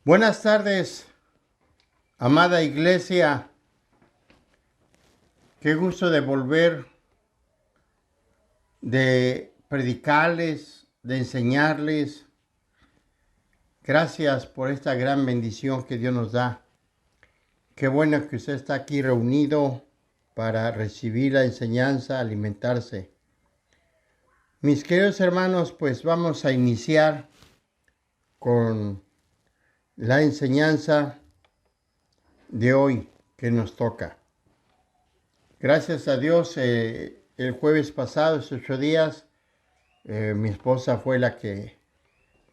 Buenas tardes, amada iglesia. Qué gusto de volver, de predicarles, de enseñarles. Gracias por esta gran bendición que Dios nos da. Qué bueno que usted está aquí reunido para recibir la enseñanza, alimentarse. Mis queridos hermanos, pues vamos a iniciar con la enseñanza de hoy que nos toca. Gracias a Dios, el jueves pasado, esos 8 días, mi esposa fue la que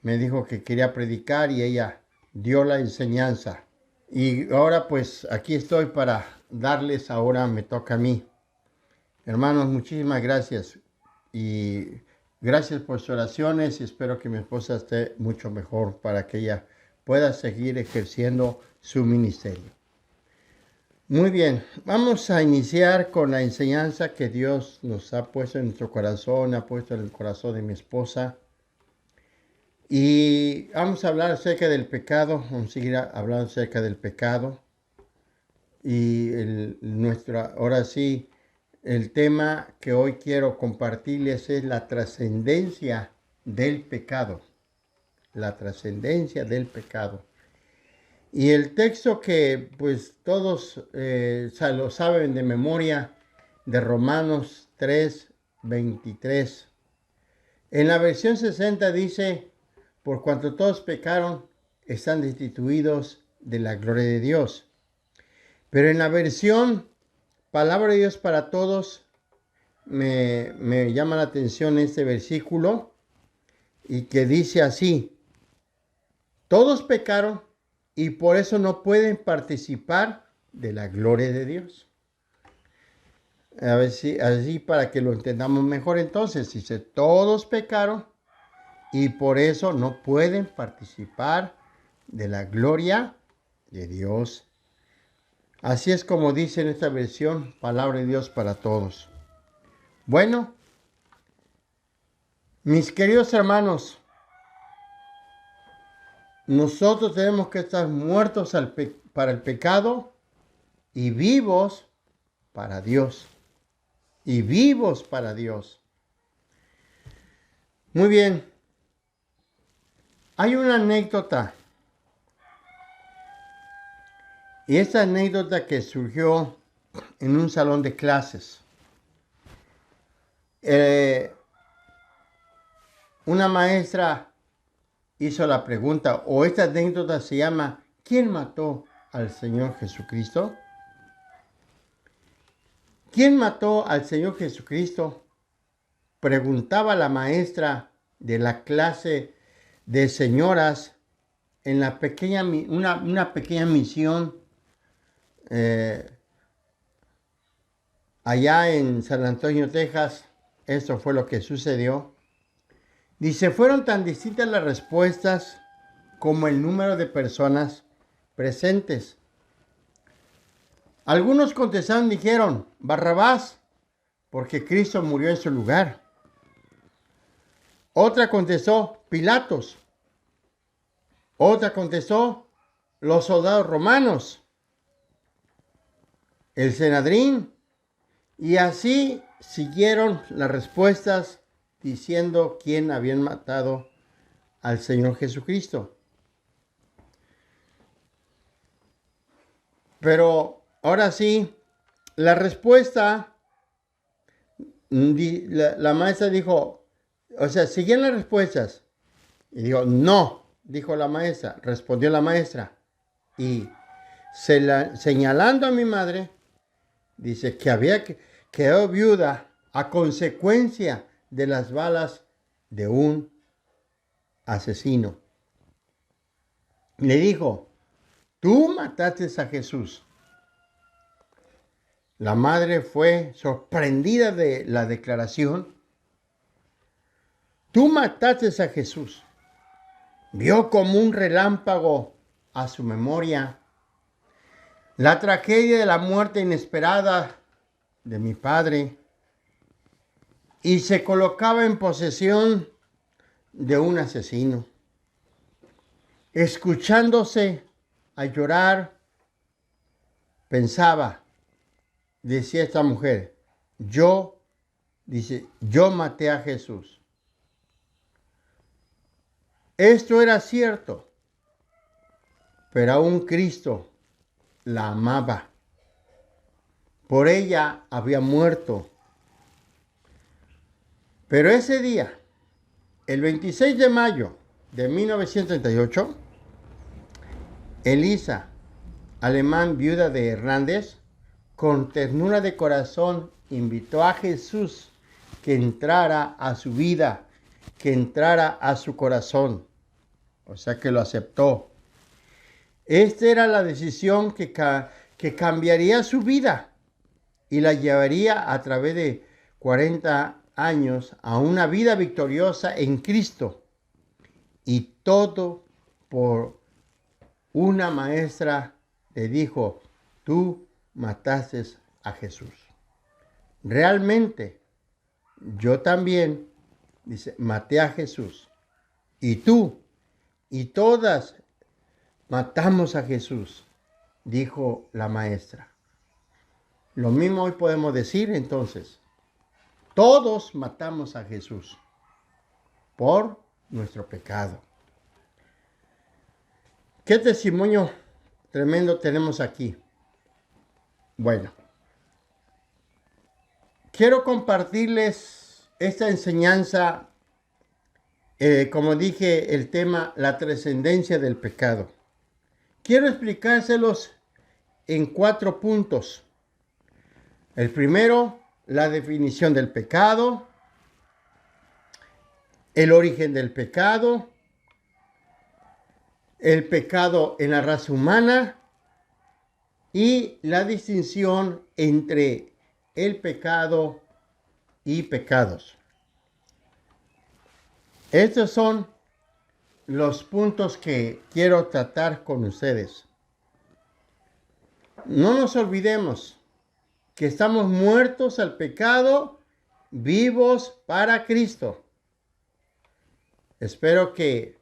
me dijo que quería predicar y ella dio la enseñanza. Y ahora pues aquí estoy para darles, ahora me toca a mí. Hermanos, muchísimas gracias y gracias por sus oraciones y espero que mi esposa esté mucho mejor para que ella pueda seguir ejerciendo su ministerio. Muy bien, vamos a iniciar con la enseñanza que Dios nos ha puesto en nuestro corazón, ha puesto en el corazón de mi esposa. Y vamos a hablar acerca del pecado, vamos a seguir hablando acerca del pecado. Y ahora sí, el tema que hoy quiero compartirles es la trascendencia del pecado. La trascendencia del pecado. Y el texto que pues todos lo saben de memoria, de Romanos 3:23. En la versión 60 dice, por cuanto todos pecaron, están destituidos de la gloria de Dios. Pero en la versión Palabra de Dios para Todos, me llama la atención este versículo y que dice así, todos pecaron y por eso no pueden participar de la gloria de Dios. A ver si así para que lo entendamos mejor entonces, dice, todos pecaron y por eso no pueden participar de la gloria de Dios. Así es como dice en esta versión, Palabra de Dios para Todos. Bueno, mis queridos hermanos, nosotros tenemos que estar muertos para el pecado y vivos para Dios. Y vivos para Dios. Muy bien. Hay una anécdota. Y esta anécdota que surgió en un salón de clases. Una maestra hizo la pregunta, o esta anécdota se llama, ¿quién mató al Señor Jesucristo? ¿Quién mató al Señor Jesucristo? Preguntaba la maestra de la clase de señoras en una pequeña misión allá en San Antonio, Texas. Eso fue lo que sucedió. Dice, fueron tan distintas las respuestas como el número de personas presentes. Algunos contestaron y dijeron, Barrabás, porque Cristo murió en su lugar. Otra contestó, Pilatos. Otra contestó, los soldados romanos. El Sanedrín. Y así siguieron las respuestas diciendo quién habían matado al Señor Jesucristo. Pero ahora sí, la respuesta, la maestra dijo, o sea, siguen las respuestas. Y dijo, no, dijo la maestra, respondió la maestra. Y señalando a mi madre, dice que había quedado viuda a consecuencia de las balas de un asesino. Le dijo, tú mataste a Jesús. La madre fue sorprendida de la declaración. Tú mataste a Jesús. Vio como un relámpago a su memoria la tragedia de la muerte inesperada de mi padre y se colocaba en posesión de un asesino. escuchándose a llorar, pensaba, decía esta mujer, yo maté a Jesús. Esto era cierto, pero aún Cristo la amaba. Por ella había muerto. Pero ese día, el 26 de mayo de 1938, Elisa, alemán viuda de Hernández, con ternura de corazón invitó a Jesús que entrara a su vida, que entrara a su corazón. O sea que lo aceptó. Esta era la decisión que cambiaría su vida y la llevaría a través de 40 años a una vida victoriosa en Cristo. Y todo por una maestra le dijo, tú mataste a Jesús. Realmente, yo también, dice, maté a Jesús. Y tú, y todas matamos a Jesús, dijo la maestra. Lo mismo hoy podemos decir entonces. Todos matamos a Jesús por nuestro pecado. ¿Qué testimonio tremendo tenemos aquí? Bueno, quiero compartirles esta enseñanza, como dije, el tema, la trascendencia del pecado. Quiero explicárselos en 4 puntos. El primero, la definición del pecado, el origen del pecado, el pecado en la raza humana y la distinción entre el pecado y pecados. Estos son los puntos que quiero tratar con ustedes. No nos olvidemos que estamos muertos al pecado, vivos para Cristo. Espero que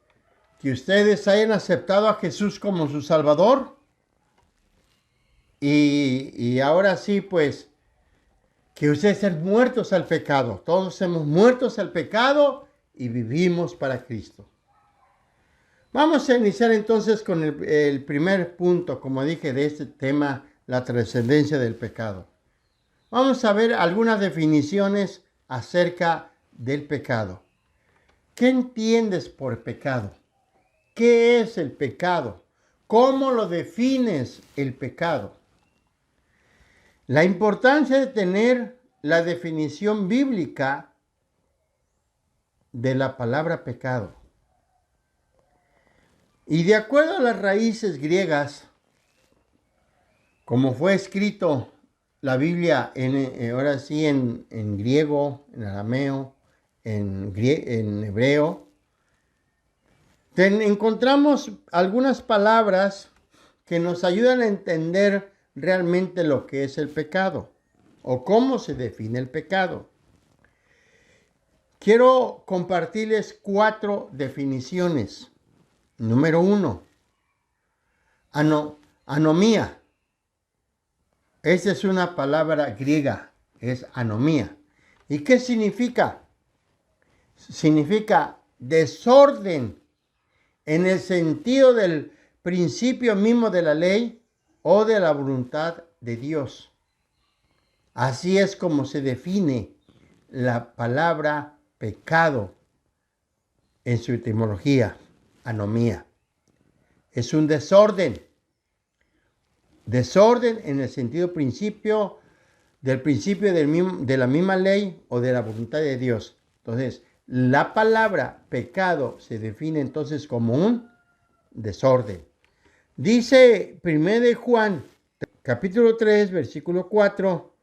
ustedes hayan aceptado a Jesús como su Salvador. Y ahora sí, pues, que ustedes estén muertos al pecado. Todos hemos muertos al pecado y vivimos para Cristo. Vamos a iniciar entonces con el primer punto, como dije, de este tema, la trascendencia del pecado. Vamos a ver algunas definiciones acerca del pecado. ¿Qué entiendes por pecado? ¿Qué es el pecado? ¿Cómo lo defines el pecado? La importancia de tener la definición bíblica de la palabra pecado. Y de acuerdo a las raíces griegas, como fue escrito la Biblia ahora sí en griego, en arameo, en hebreo, encontramos algunas palabras que nos ayudan a entender realmente lo que es el pecado o cómo se define el pecado. Quiero compartirles 4 definiciones. Número 1, anomía. Esa es una palabra griega, es anomía. ¿Y qué significa? Significa desorden en el sentido del principio mismo de la ley o de la voluntad de Dios. Así es como se define la palabra pecado en su etimología, anomía. Es un desorden. Desorden en el sentido del principio de la misma ley o de la voluntad de Dios. Entonces, la palabra pecado se define entonces como un desorden. Dice 1 de Juan, capítulo 3, versículo 4,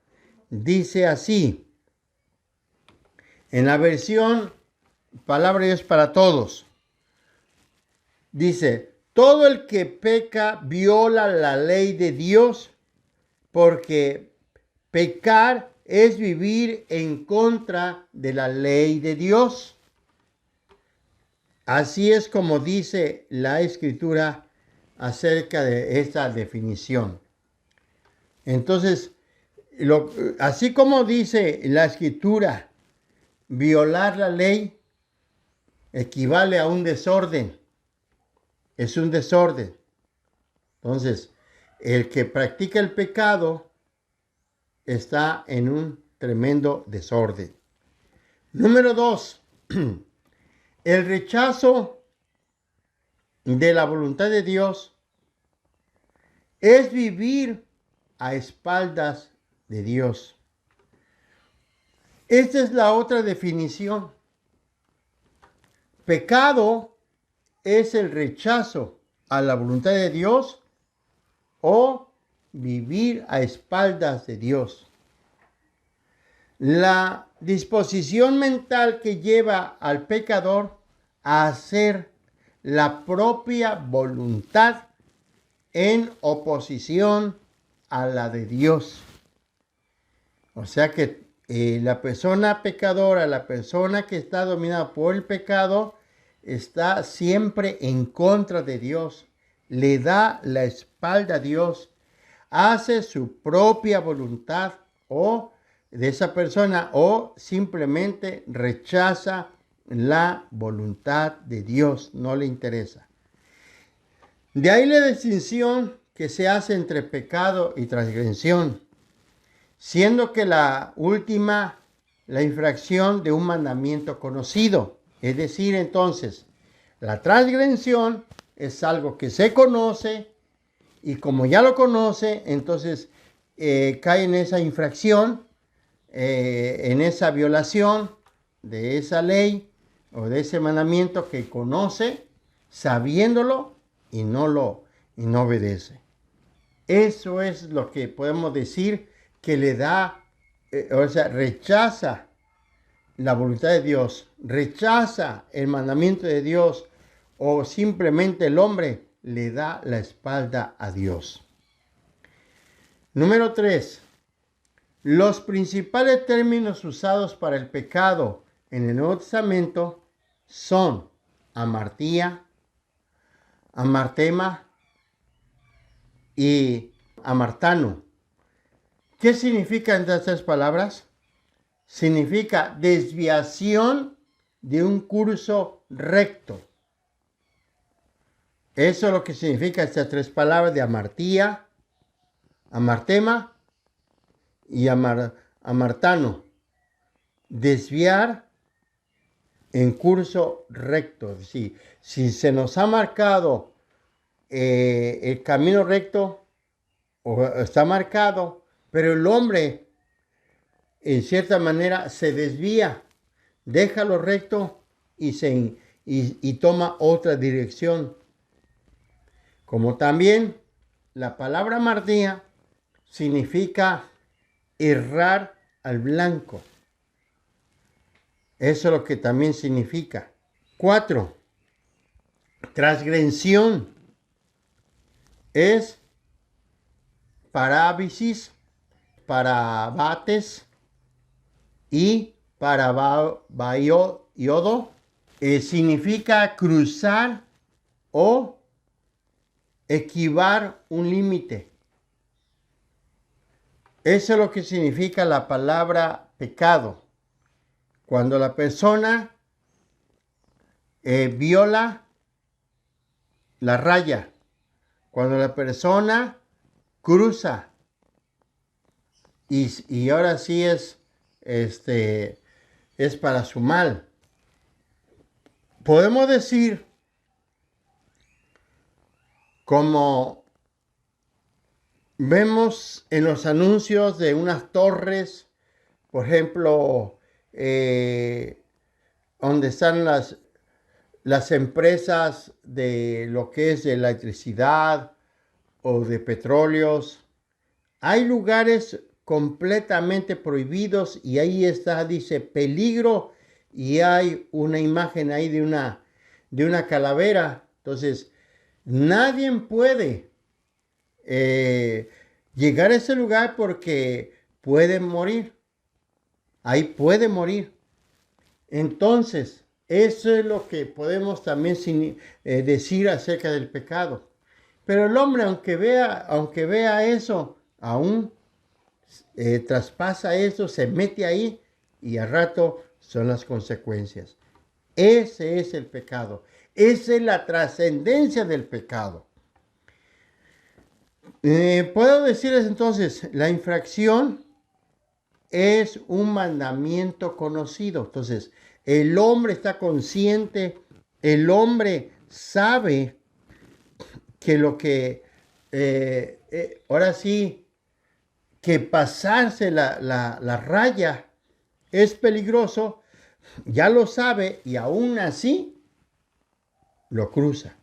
dice así, en la versión Palabra de Dios para Todos, dice, todo el que peca viola la ley de Dios, porque pecar es vivir en contra de la ley de Dios. Así es como dice la Escritura acerca de esta definición. Entonces, así como dice la Escritura, violar la ley equivale a un desorden. Es un desorden. Entonces, el que practica el pecado está en un tremendo desorden. Número 2. El rechazo de la voluntad de Dios es vivir a espaldas de Dios. Esta es la otra definición. Pecado es el rechazo a la voluntad de Dios o vivir a espaldas de Dios. La disposición mental que lleva al pecador a hacer la propia voluntad en oposición a la de Dios. O sea que la persona pecadora, la persona que está dominada por el pecado, está siempre en contra de Dios. Le da la espalda a Dios. Hace su propia voluntad o de esa persona o simplemente rechaza la voluntad de Dios. No le interesa. De ahí la distinción que se hace entre pecado y transgresión, siendo que la última, la infracción de un mandamiento conocido. Es decir, entonces, la transgresión es algo que se conoce y como ya lo conoce, entonces cae en esa infracción, en esa violación de esa ley o de ese mandamiento que conoce, sabiéndolo y no obedece. Eso es lo que podemos decir que le da, o sea, rechaza la voluntad de Dios, rechaza el mandamiento de Dios o simplemente el hombre le da la espalda a Dios. Número 3. Los principales términos usados para el pecado en el Nuevo Testamento son amartía, amartema y amartano. ¿Qué significan estas tres palabras? Significa desviación de un curso recto. Eso es lo que significa estas tres palabras de amartía, amartema y amartano. Desviar en curso recto. Si se nos ha marcado el camino recto, o está marcado, pero el hombre en cierta manera se desvía, deja lo recto y toma otra dirección. Como también la palabra amartía significa errar al blanco. Eso es lo que también significa. 4. Transgresión es parábisis, parabates y parabaiodo. Significa cruzar o esquivar un límite. Eso es lo que significa la palabra pecado. Cuando la persona viola la raya, cuando la persona cruza y ahora sí es para su mal. Podemos decir, como vemos en los anuncios de unas torres, por ejemplo, donde están las empresas de lo que es de electricidad o de petróleos, hay lugares completamente prohibidos y ahí está, dice, peligro, y hay una imagen ahí de una calavera. Entonces, nadie puede llegar a ese lugar porque puede morir. Ahí puede morir. Entonces, Eso es lo que podemos también decir acerca del pecado. Pero el hombre, aunque vea eso, aún traspasa eso, se mete ahí y al rato son las consecuencias. Ese es el pecado. Esa es la trascendencia del pecado. Puedo decirles entonces, la infracción es un mandamiento conocido. Entonces, el hombre está consciente, el hombre sabe que lo que, ahora sí, que pasarse la raya es peligroso, ya lo sabe y aún así lo cruza.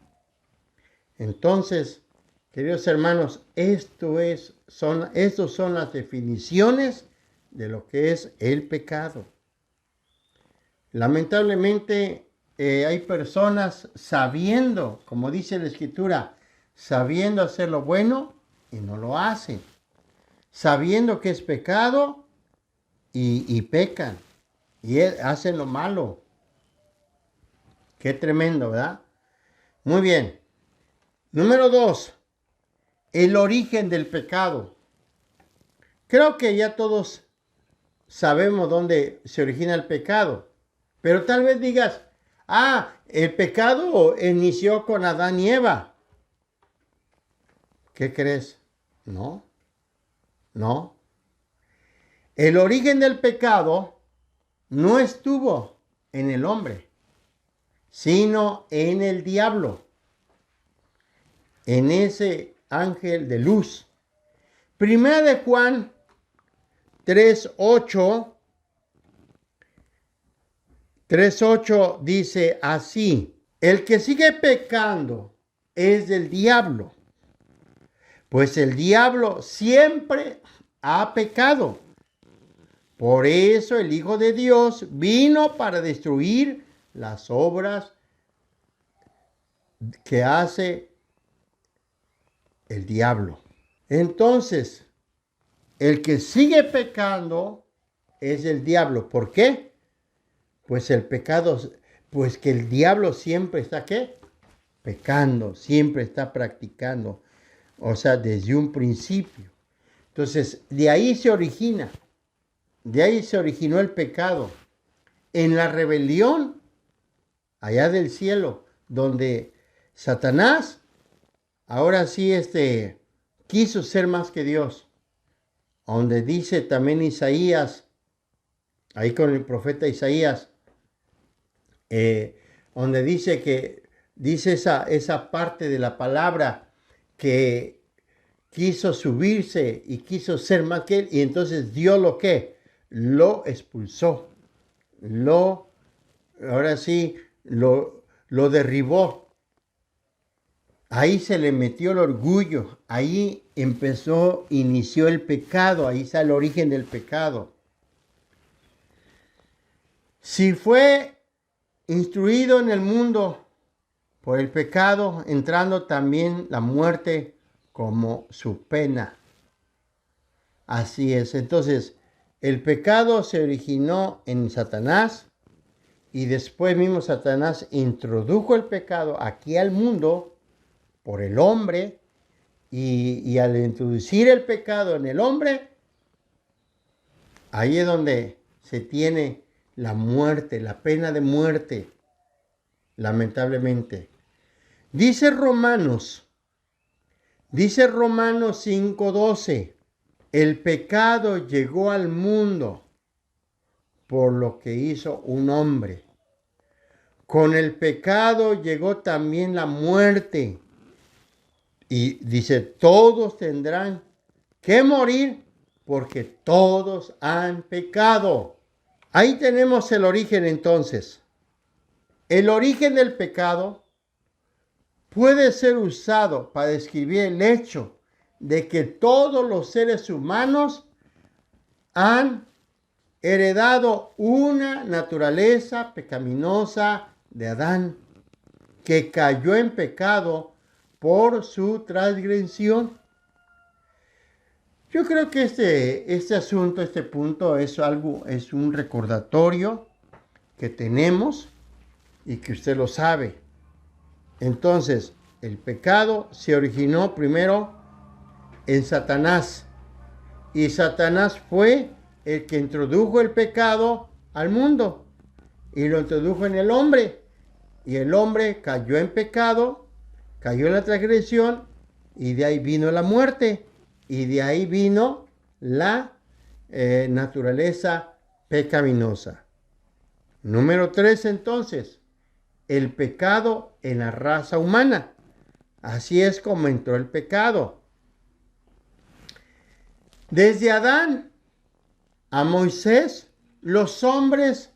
Entonces, queridos hermanos, estos son las definiciones de lo que es el pecado. Lamentablemente hay personas sabiendo, como dice la Escritura, sabiendo hacer lo bueno y no lo hacen. Sabiendo que es pecado y pecan y hacen lo malo. Qué tremendo, ¿verdad? Muy bien. Número 2, el origen del pecado. Creo que ya todos sabemos dónde se origina el pecado, pero tal vez digas, el pecado inició con Adán y Eva. ¿Qué crees? No. El origen del pecado no estuvo en el hombre, sino en el diablo, en ese ángel de luz. Primera de Juan 3:8 dice así: el que sigue pecando es del diablo, pues el diablo siempre ha pecado. Por eso el Hijo de Dios vino para destruir las obras que hace el diablo. Entonces, el que sigue pecando es el diablo. ¿Por qué? Pues el pecado, pues que el diablo siempre está, ¿qué? Pecando, siempre está practicando. O sea, desde un principio. Entonces, de ahí se originó el pecado. En la rebelión, allá del cielo, donde Satanás, ahora sí, quiso ser más que Dios. Donde dice también Isaías, ahí con el profeta Isaías, donde dice esa parte de la palabra que quiso subirse y quiso ser más que él, y entonces Dios lo expulsó, ahora sí, lo derribó. Ahí se le metió el orgullo, ahí inició el pecado, ahí está el origen del pecado. Si fue instruido en el mundo por el pecado, entrando también la muerte como su pena. Así es. Entonces, el pecado se originó en Satanás y después mismo Satanás introdujo el pecado aquí al mundo por el hombre y al introducir el pecado en el hombre, ahí es donde se tiene la muerte, la pena de muerte, lamentablemente. Dice Romanos 5:12, el pecado llegó al mundo por lo que hizo un hombre. Con el pecado llegó también la muerte. Y dice, todos tendrán que morir porque todos han pecado. Ahí tenemos el origen entonces. El origen del pecado puede ser usado para describir el hecho de que todos los seres humanos han heredado una naturaleza pecaminosa de Adán, que cayó en pecado por su transgresión. Yo creo que este punto es un recordatorio que tenemos y que usted lo sabe. Entonces, el pecado se originó primero en Satanás. Y Satanás fue el que introdujo el pecado al mundo. Y lo introdujo en el hombre. Y el hombre cayó en pecado, cayó en la transgresión, y de ahí vino la muerte. Y de ahí vino la naturaleza pecaminosa. Número 3, entonces, el pecado en la raza humana. Así es como entró el pecado. Desde Adán a Moisés, los hombres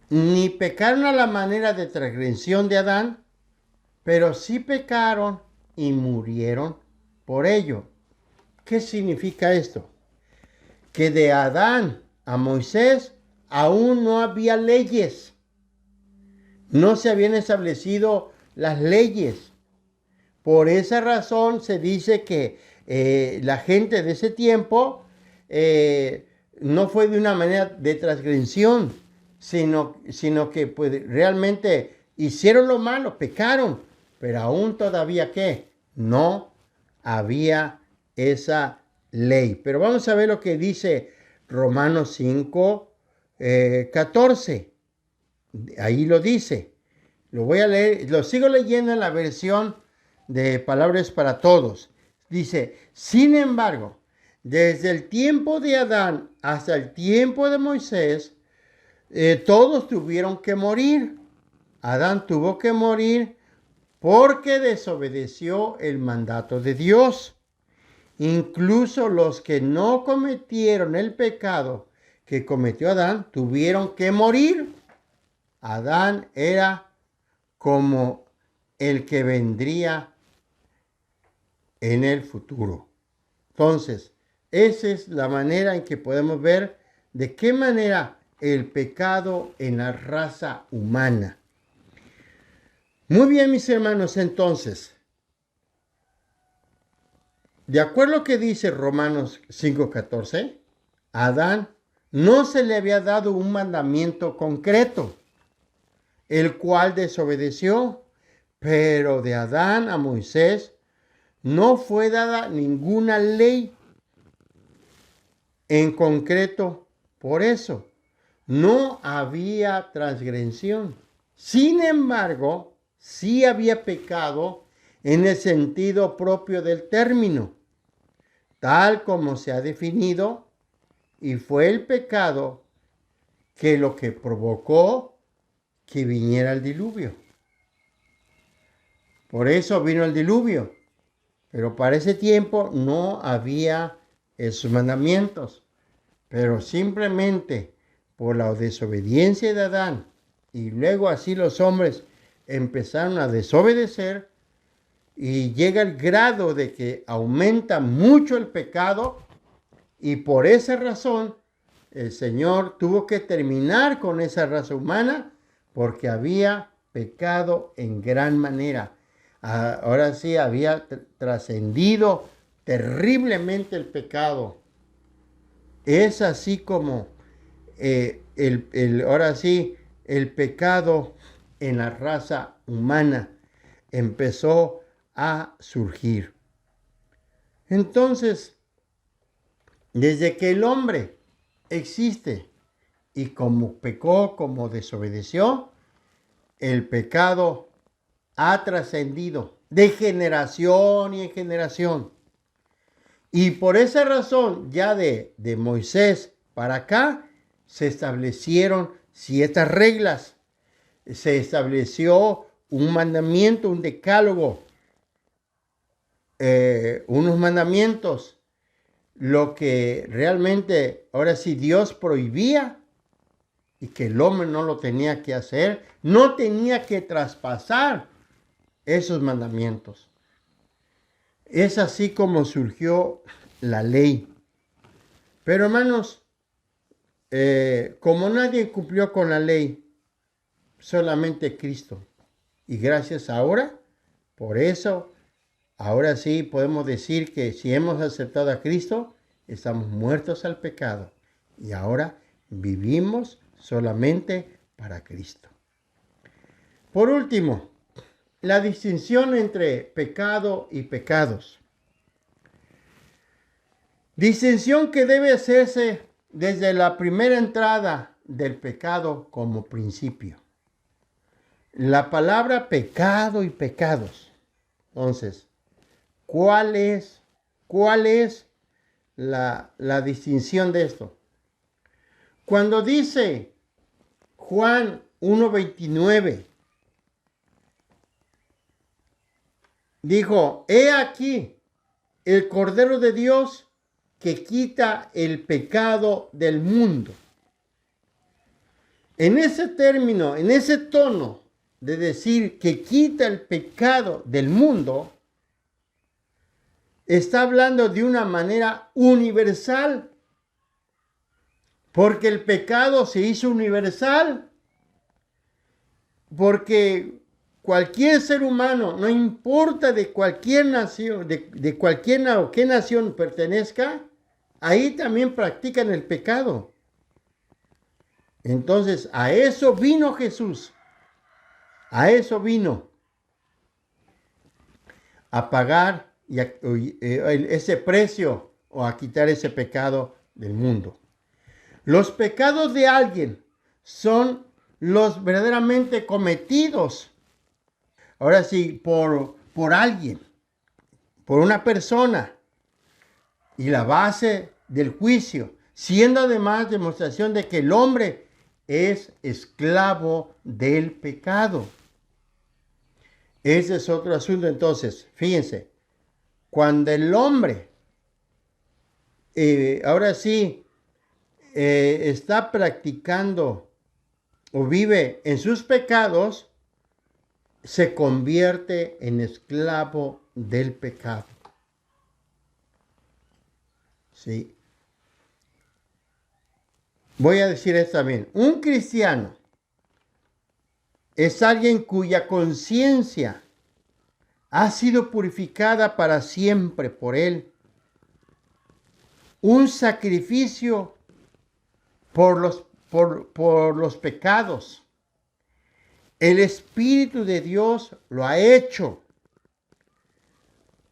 ni pecaron a la manera de transgresión de Adán, pero sí pecaron y murieron por ello. ¿Qué significa esto? Que de Adán a Moisés aún no había leyes. No se habían establecido las leyes. Por esa razón se dice que la gente de ese tiempo no fue de una manera de transgresión, sino que pues, realmente hicieron lo malo, pecaron, pero aún todavía ¿qué? No había esa ley. Pero vamos a ver lo que dice Romanos 5, 14. Ahí lo dice. Lo voy a leer, lo sigo leyendo en la versión de Palabras para Todos. Dice, sin embargo, desde el tiempo de Adán hasta el tiempo de Moisés, todos tuvieron que morir. Adán tuvo que morir porque desobedeció el mandato de Dios. Incluso los que no cometieron el pecado que cometió Adán tuvieron que morir. Adán era como el que vendría en el futuro. Entonces, esa es la manera en que podemos ver de qué manera el pecado en la raza humana. Muy bien, mis hermanos, entonces, de acuerdo a lo que dice Romanos 5:14, a Adán no se le había dado un mandamiento concreto, el cual desobedeció, pero de Adán a Moisés no fue dada ninguna ley en concreto. Por eso no había transgresión. Sin embargo, sí había pecado en el sentido propio del término, tal como se ha definido, y fue el pecado que lo que provocó que viniera el diluvio. Por eso vino el diluvio. Pero para ese tiempo no había esos mandamientos. Pero simplemente por la desobediencia de Adán y luego así los hombres empezaron a desobedecer y llega el grado de que aumenta mucho el pecado y por esa razón el Señor tuvo que terminar con esa raza humana porque había pecado en gran manera. Ahora sí había trascendido terriblemente el pecado. Es así como ahora sí el pecado en la raza humana empezó a surgir. Entonces, desde que el hombre existe y como pecó, como desobedeció, el pecado ha trascendido de generación y en generación. Y por esa razón, ya de Moisés para acá, se establecieron ciertas reglas. Se estableció un mandamiento, un decálogo, unos mandamientos. Lo que realmente, ahora sí, Dios prohibía y que el hombre no lo tenía que hacer, no tenía que traspasar esos mandamientos. Es así como surgió la ley. Pero hermanos, como nadie cumplió con la ley, solamente Cristo. Y gracias ahora, por eso, ahora sí podemos decir que si hemos aceptado a Cristo, estamos muertos al pecado. Y ahora vivimos solamente para Cristo. Por último, la distinción entre pecado y pecados. Distinción que debe hacerse desde la primera entrada del pecado como principio. La palabra pecado y pecados. Entonces, ¿cuál es la distinción de esto? Cuando dice Juan 1:29, dijo, he aquí el Cordero de Dios que quita el pecado del mundo. En ese término, en ese tono de decir que quita el pecado del mundo, está hablando de una manera universal, porque el pecado se hizo universal, porque cualquier ser humano, no importa de cualquier nación, de cualquier o qué nación pertenezca, ahí también practican el pecado. Entonces, a eso vino Jesús. A eso vino. A pagar ese precio o a quitar ese pecado del mundo. Los pecados de alguien son los verdaderamente cometidos. Ahora sí, por alguien, por una persona. Y la base del juicio, siendo además demostración de que el hombre es esclavo del pecado. Ese es otro asunto. Entonces, fíjense, cuando el hombre, ahora sí, está practicando o vive en sus pecados, se convierte en esclavo del pecado. Sí. Voy a decir esto también. Un cristiano es alguien cuya conciencia ha sido purificada para siempre por él. Un sacrificio por los pecados. El Espíritu de Dios lo ha hecho.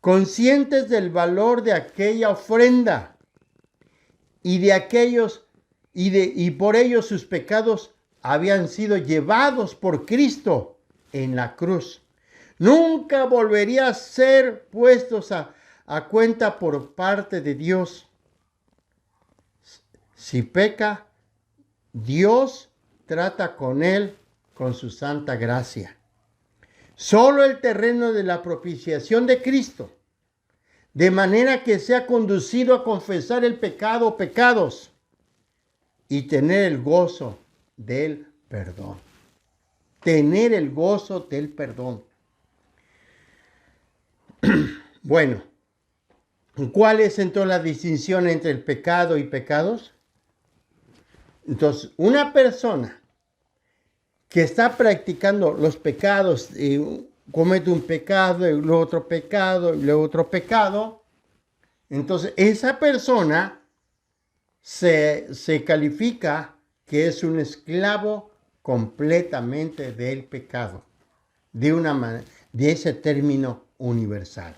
Conscientes del valor de aquella ofrenda y de aquellos y por ello sus pecados habían sido llevados por Cristo en la cruz. Nunca volvería a ser puestos a cuenta por parte de Dios. Si peca, Dios trata con él con su santa gracia. Solo el terreno de la propiciación de Cristo, de manera que sea conducido a confesar el pecado o pecados y tener el gozo del perdón. Tener el gozo del perdón. Bueno, ¿cuál es entonces la distinción entre el pecado y pecados? Entonces, una persona que está practicando los pecados, comete un pecado, y luego otro pecado, y luego otro pecado, entonces esa persona se califica que es un esclavo completamente del pecado, de ese término universal.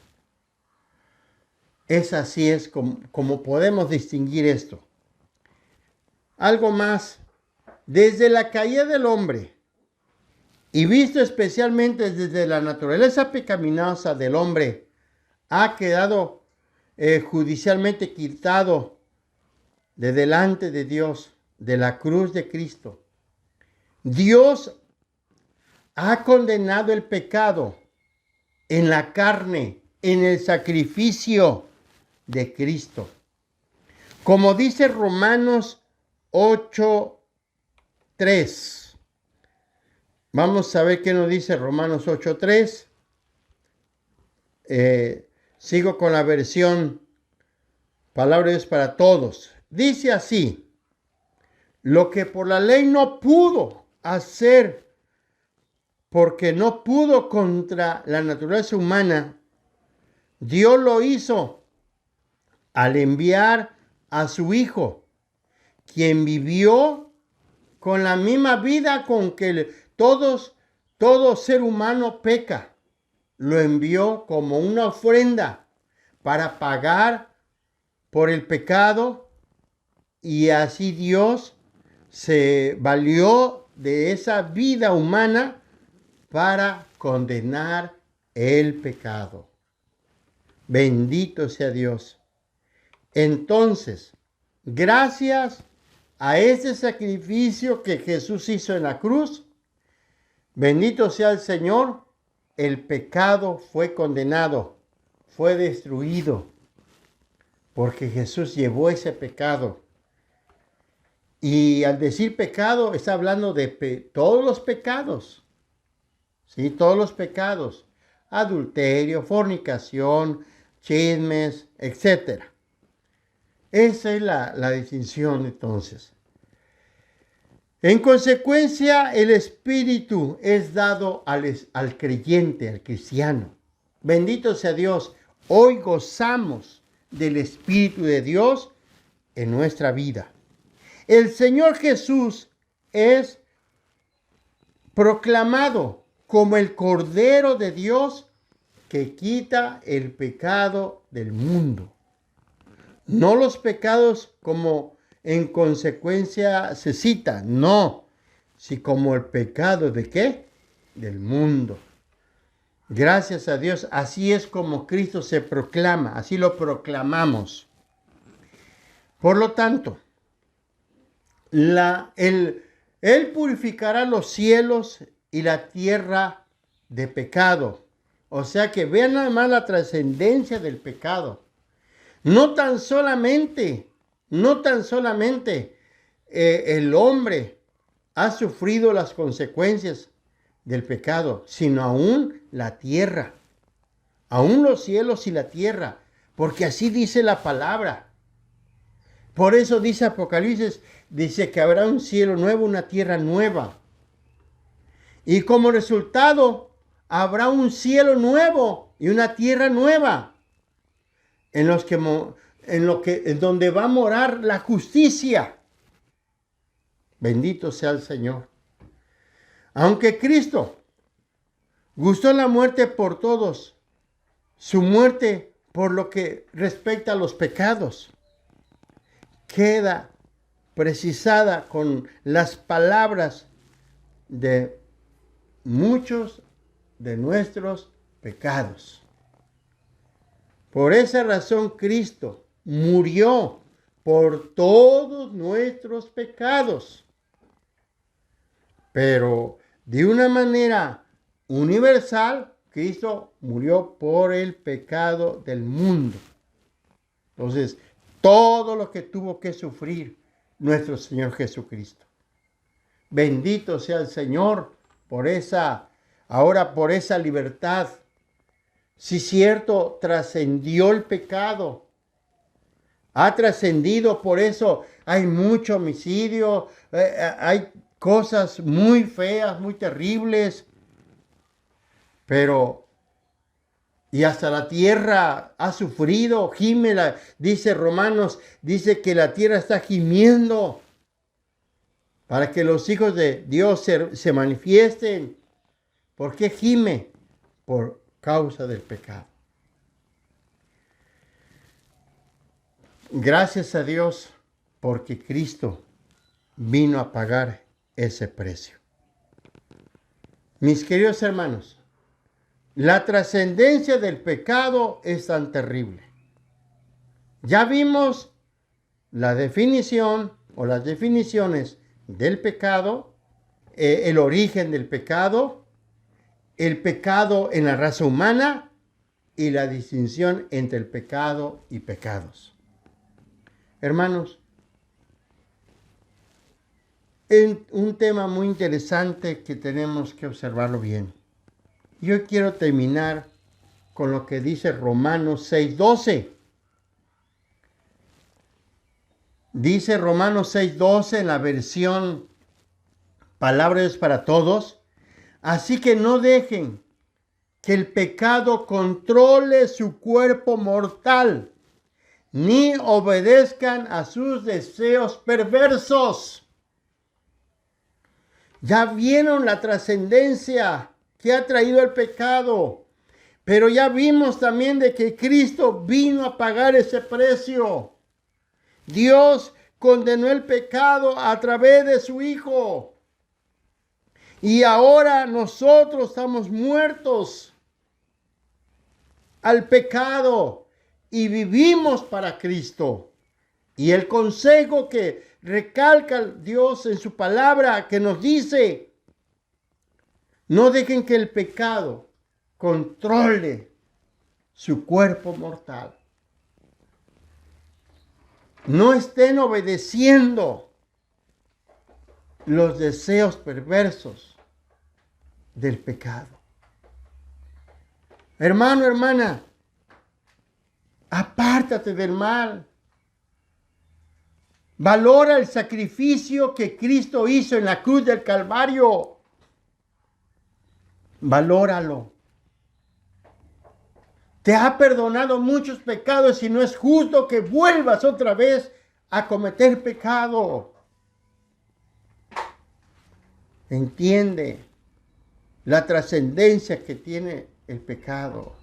Es así es como podemos distinguir esto. Algo más, desde la caída del hombre, y visto especialmente desde la naturaleza pecaminosa del hombre, ha quedado judicialmente quitado de delante de Dios, de la cruz de Cristo. Dios ha condenado el pecado en la carne, en el sacrificio de Cristo. Como dice Romanos 8:3. Vamos a ver qué nos dice Romanos 8:3. Sigo con la versión Palabra de Dios para Todos. Dice así: lo que por la ley no pudo hacer, porque no pudo contra la naturaleza humana, Dios lo hizo al enviar a su Hijo, quien vivió con la misma vida con que todos todo ser humano peca. Lo envió como una ofrenda para pagar por el pecado, y así Dios se valió de esa vida humana para condenar el pecado. Bendito sea Dios. Entonces, gracias a ese sacrificio que Jesús hizo en la cruz, bendito sea el Señor, el pecado fue condenado, fue destruido, porque Jesús llevó ese pecado. Y al decir pecado, está hablando de todos los pecados. ¿Sí? Todos los pecados. Adulterio, fornicación, chismes, etc. Esa es la distinción entonces. En consecuencia, el Espíritu es dado al creyente, al cristiano. Bendito sea Dios. Hoy gozamos del Espíritu de Dios en nuestra vida. El Señor Jesús es proclamado como el Cordero de Dios que quita el pecado del mundo. No los pecados como en consecuencia se citan, no, sino como el pecado ¿de qué? Del mundo. Gracias a Dios, así es como Cristo se proclama, así lo proclamamos. Por lo tanto, Él purificará los cielos y la tierra de pecado. O sea que vean nada más la trascendencia del pecado. No tan solamente el hombre ha sufrido las consecuencias del pecado, sino aún la tierra, aún los cielos y la tierra, porque así dice la palabra. Por eso dice Apocalipsis, dice que habrá un cielo nuevo, una tierra nueva. Y como resultado, habrá un cielo nuevo y una tierra nueva, en donde va a morar la justicia. Bendito sea el Señor. Aunque Cristo gustó la muerte por todos, su muerte por lo que respecta a los pecados queda precisada con las palabras de muchos de nuestros pecados. Por esa razón Cristo murió por todos nuestros pecados, pero de una manera universal, Cristo murió por el pecado del mundo. Entonces, todo lo que tuvo que sufrir nuestro Señor Jesucristo. Bendito sea el Señor por esa libertad. Si cierto, trascendió el pecado. Ha trascendido, por eso hay mucho homicidio, hay cosas muy feas, muy terribles. Y hasta la tierra ha sufrido, gime, dice Romanos, dice que la tierra está gimiendo para que los hijos de Dios se manifiesten. ¿Por qué gime? Por causa del pecado. Gracias a Dios porque Cristo vino a pagar ese precio. Mis queridos hermanos, la trascendencia del pecado es tan terrible. Ya vimos la definición o las definiciones del pecado, el origen del pecado, el pecado en la raza humana y la distinción entre el pecado y pecados. Hermanos, un tema muy interesante que tenemos que observarlo bien. Yo quiero terminar con lo que dice Romanos 6:12. Dice Romanos 6:12 en la versión Palabras para Todos. Así que no dejen que el pecado controle su cuerpo mortal, ni obedezcan a sus deseos perversos. Ya vieron la trascendencia que ha traído el pecado. Pero ya vimos también de que Cristo vino a pagar ese precio. Dios condenó el pecado a través de su Hijo. Y ahora nosotros estamos muertos al pecado y vivimos para Cristo. Y el consejo que recalca Dios en su palabra que nos dice: no dejen que el pecado controle su cuerpo mortal. No estén obedeciendo los deseos perversos del pecado. Hermano, hermana, apártate del mal. Valora el sacrificio que Cristo hizo en la cruz del Calvario. Valóralo. Te ha perdonado muchos pecados y no es justo que vuelvas otra vez a cometer pecado. Entiende la trascendencia que tiene el pecado.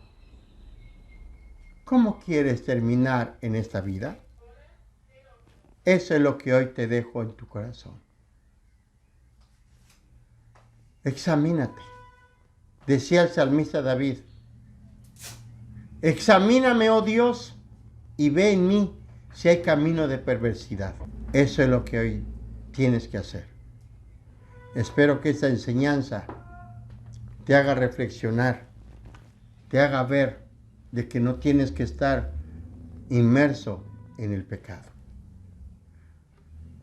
¿Cómo quieres terminar en esta vida? Eso es lo que hoy te dejo en tu corazón. Examínate. Decía el salmista David: examíname, oh Dios, y ve en mí si hay camino de perversidad. Eso es lo que hoy tienes que hacer. Espero que esta enseñanza te haga reflexionar, te haga ver de que no tienes que estar inmerso en el pecado.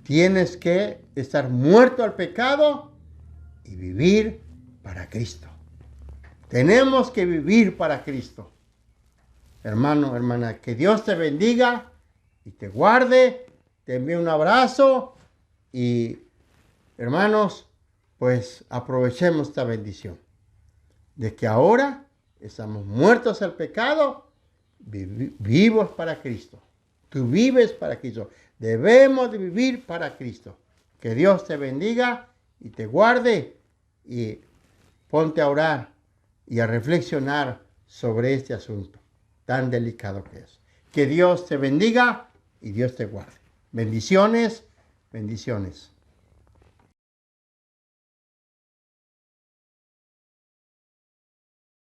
Tienes que estar muerto al pecado y vivir para Cristo. Tenemos que vivir para Cristo. Hermano, hermana, que Dios te bendiga y te guarde. Te envío un abrazo y, hermanos, pues aprovechemos esta bendición de que ahora estamos muertos al pecado, vivos para Cristo. Tú vives para Cristo. Debemos de vivir para Cristo. Que Dios te bendiga y te guarde y ponte a orar y a reflexionar sobre este asunto tan delicado que es. Que Dios te bendiga y Dios te guarde. Bendiciones, bendiciones.